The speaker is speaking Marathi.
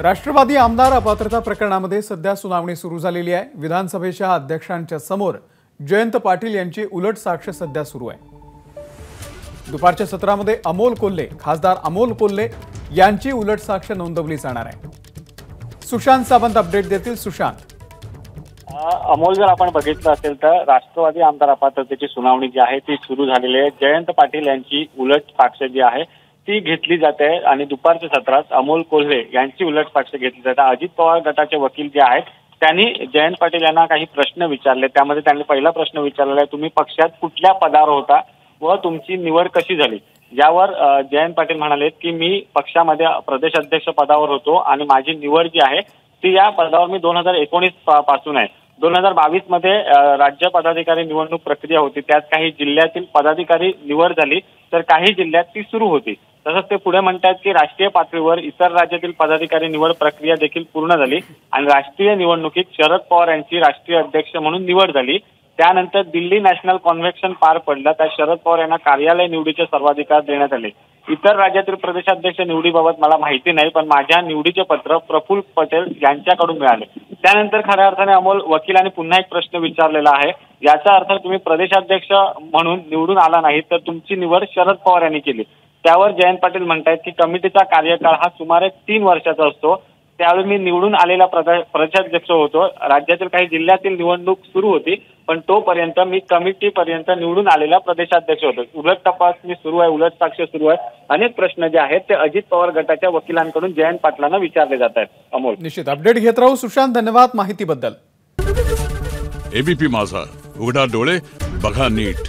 राष्ट्रवादी आमदार अपात्रता प्रकरणामध्ये सध्या सुनावणी सुरू झालेली आहे। विधानसभेच्या अध्यक्षांच्या समोर जयंत पाटील यांची उलट साक्ष सध्या सुरू आहे। दुपारच्या सत्रामध्ये खासदार अमोल कोल्हे यांची उलट साक्ष नोंदवली जाणार आहे। सुशांत सावंत अपडेट देतील। सुशांत, अमोल, जर आपण बघितलं असेल तर राष्ट्रवादी आमदार अपात्रतेची सुनावणी जी आहे ती सुरू झालेली आहे। जयंत पाटील यांची उलट साक्ष जी आहे ती घेतली जाते आणि दुपारच्या सत्रात अमोल कोल्हे यांची उलट साक्ष घेतली जाते। अजित पवार गटाचे वकील जे आहेत त्यांनी जयंत पाटील यांना काही प्रश्न विचारले। त्यामध्ये त्यांनी पहिला प्रश्न विचारलेला आहे, तुम्ही पक्षात कुठल्या पदावर होता व तुमची निवड कशी झाली। यावर जयंत पाटील म्हणाले की मी पक्षामध्ये प्रदेश अध्यक्ष पदावर होतो आणि माझी निवड जी आहे ती या पदावर मी 2019 पासून आहे। 2022 मध्ये राज्य पदाधिकारी निवडणूक प्रक्रिया होती, त्यात काही जिल्ह्यातील पदाधिकारी निवड झाली तर काही जिल्ह्यात ती सुरू होती। तसंच ते पुढे म्हणतात की राष्ट्रीय पातळीवर इतर राज्यातील पदाधिकारी निवड प्रक्रिया देखील पूर्ण झाली आणि राष्ट्रीय निवडणुकीत शरद पवार यांची राष्ट्रीय अध्यक्ष म्हणून निवड झाली। त्यानंतर दिल्ली नॅशनल कॉन्व्हेन्शन पार पडलं, त्यात शरद पवार यांना कार्यालय निवडीचे सर्वाधिकार देण्यात आले। इतर राज्यातील प्रदेशाध्यक्ष निवडीबाबत मला माहिती नाही, पण माझ्या निवडीचे पत्र प्रफुल्ल पटेल यांच्याकडून मिळाले। त्यानंतर खऱ्या अर्थाने अमोल वकिलांनी पुन्हा एक प्रश्न विचारलेला आहे, याचा अर्थ तुम्ही प्रदेशाध्यक्ष म्हणून निवडून आला नाही तर तुमची निवड शरद पवार यांनी केली। त्यावर जयंत पाटील म्हणतायत की कमिटीचा कार्यकाळ हा सुमारे 3 वर्षाचा असतो, त्यावेळी मी निवडून आलेला प्रदेशाध्यक्ष होतो। राज्यातील काही जिल्ह्यातील निवडणूक सुरू होती, पण तोपर्यंत मी कमिटीपर्यंत निवडून आलेला प्रदेशाध्यक्ष होतो। उलट तपासणी सुरू आहे, उलट साक्ष सुरू आहे। अनेक प्रश्न जे आहेत ते अजित पवार गटाच्या वकिलांकडून जयंत पाटलांना विचारले जात आहेत। अमोल, निश्चित अपडेट घेत राहू। सुशांत, धन्यवाद माहितीबद्दल। एबीपी माझा, उघडा डोळे बघा नीट।